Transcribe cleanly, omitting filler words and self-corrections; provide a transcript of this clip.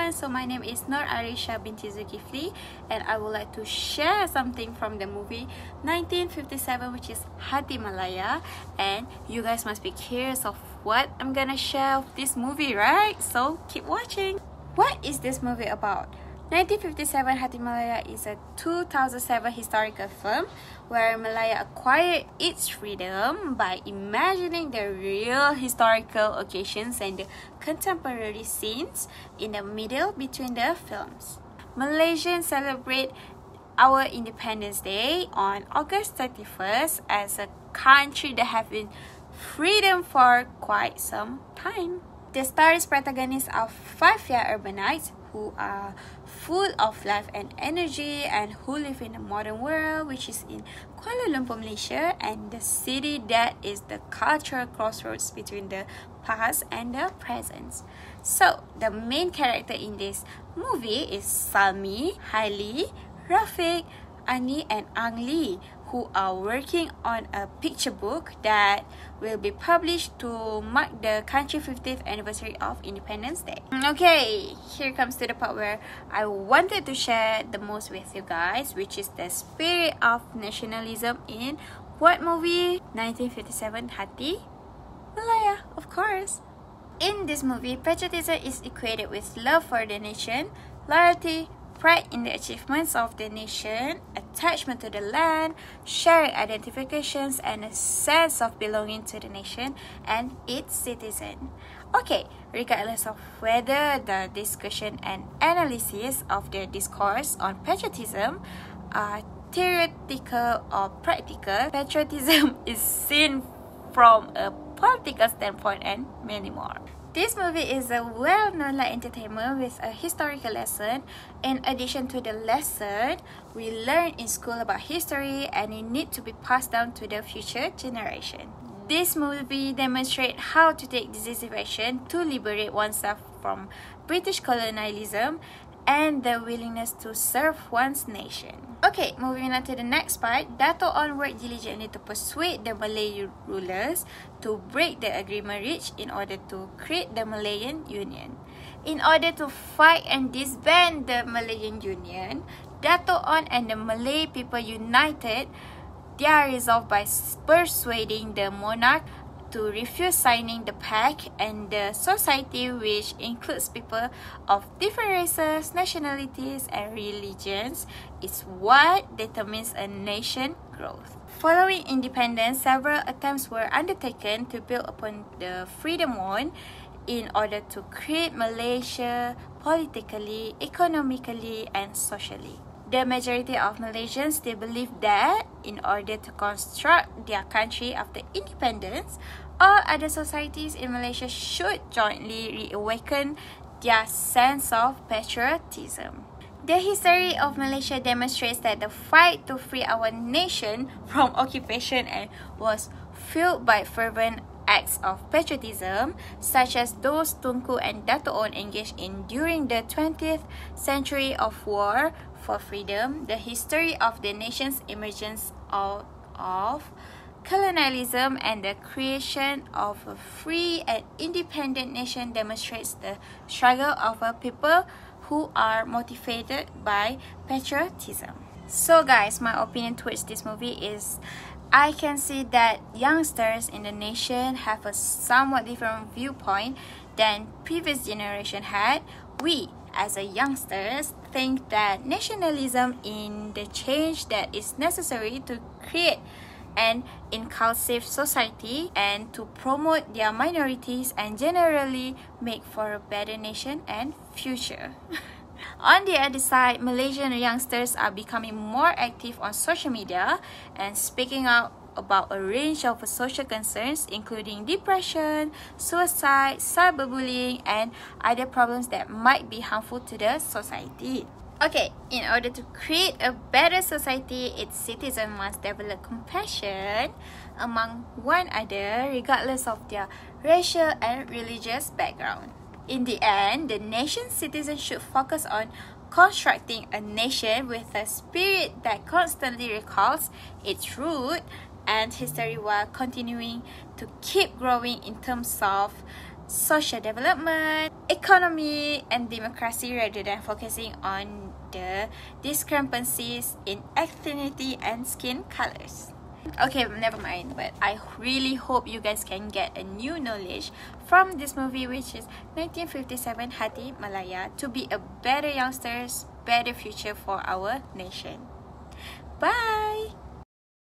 everyone, so my name is Nur Arisha binti Zulkifli and I would like to share something from the movie 1957, which is Hati Malaya. And you guys must be curious of what I'm gonna share of this movie, right? So keep watching. What is this movie about? 1957 Hati Malaya is a 2007 historical film where Malaya acquired its freedom by imagining the real historical occasions and the contemporary scenes in the middle between the films. Malaysians celebrate our Independence Day on August 31st as a country that have been freedom for quite some time. The story's protagonists are 5 young urbanites who are full of life and energy and who live in the modern world, which is in Kuala Lumpur, Malaysia, and the city that is the cultural crossroads between the past and the present. So, the main character in this movie is Salmi, Haili, Rafiq, Ani and Ang Lee, who are working on a picture book that will be published to mark the country's 50th anniversary of Independence Day. Okay, here comes to the part where I wanted to share the most with you guys, which is the spirit of nationalism in what movie? 1957 Hati Malaya, of course. In this movie, patriotism is equated with love for the nation, loyalty, pride in the achievements of the nation, attachment to the land, shared identifications, and a sense of belonging to the nation and its citizen. Okay, regardless of whether the discussion and analysis of the discourse on patriotism are theoretical or practical, patriotism is seen from a political standpoint and many more. This movie is a well-known light entertainment with a historical lesson. In addition to the lesson we learn in school about history and it needs to be passed down to the future generation. This movie demonstrates how to take decisive action to liberate oneself from British colonialism and the willingness to serve one's nation. Okay, moving on to the next part. Dato' On worked diligently to persuade the Malay rulers to break the agreement reached in order to create the Malayan Union. In order to fight and disband the Malayan Union, Dato' On and the Malay people united their resolve by persuading the monarch to refuse signing the pact, and the society, which includes people of different races, nationalities and religions, is what determines a nation growth. Following independence, several attempts were undertaken to build upon the freedom won in order to create Malaysia politically, economically and socially. The majority of Malaysians still believe that in order to construct their country after independence, all other societies in Malaysia should jointly reawaken their sense of patriotism. The history of Malaysia demonstrates that the fight to free our nation from occupation and was fueled by fervent acts of patriotism, such as those Tunku and Dato' On engaged in during the 20th century of war for freedom. The history of the nation's emergence out of colonialism and the creation of a free and independent nation demonstrates the struggle of a people who are motivated by patriotism. So guys, my opinion towards this movie is I can see that youngsters in the nation have a somewhat different viewpoint than previous generation had. We, as a youngsters, think that nationalism in the change that is necessary to create an inclusive society and to promote their minorities and generally make for a better nation and future. On the other side, Malaysian youngsters are becoming more active on social media and speaking out about a range of social concerns including depression, suicide, cyberbullying and other problems that might be harmful to the society. Okay, in order to create a better society, its citizens must develop compassion among one another regardless of their racial and religious background. In the end, the nation's citizens should focus on constructing a nation with a spirit that constantly recalls its root and history while continuing to keep growing in terms of social development, economy, and democracy rather than focusing on the discrepancies in ethnicity and skin colors. Okay, never mind, but I really hope you guys can get a new knowledge from this movie, which is 1957 Hati Malaya, to be a better youngsters, better future for our nation. Bye!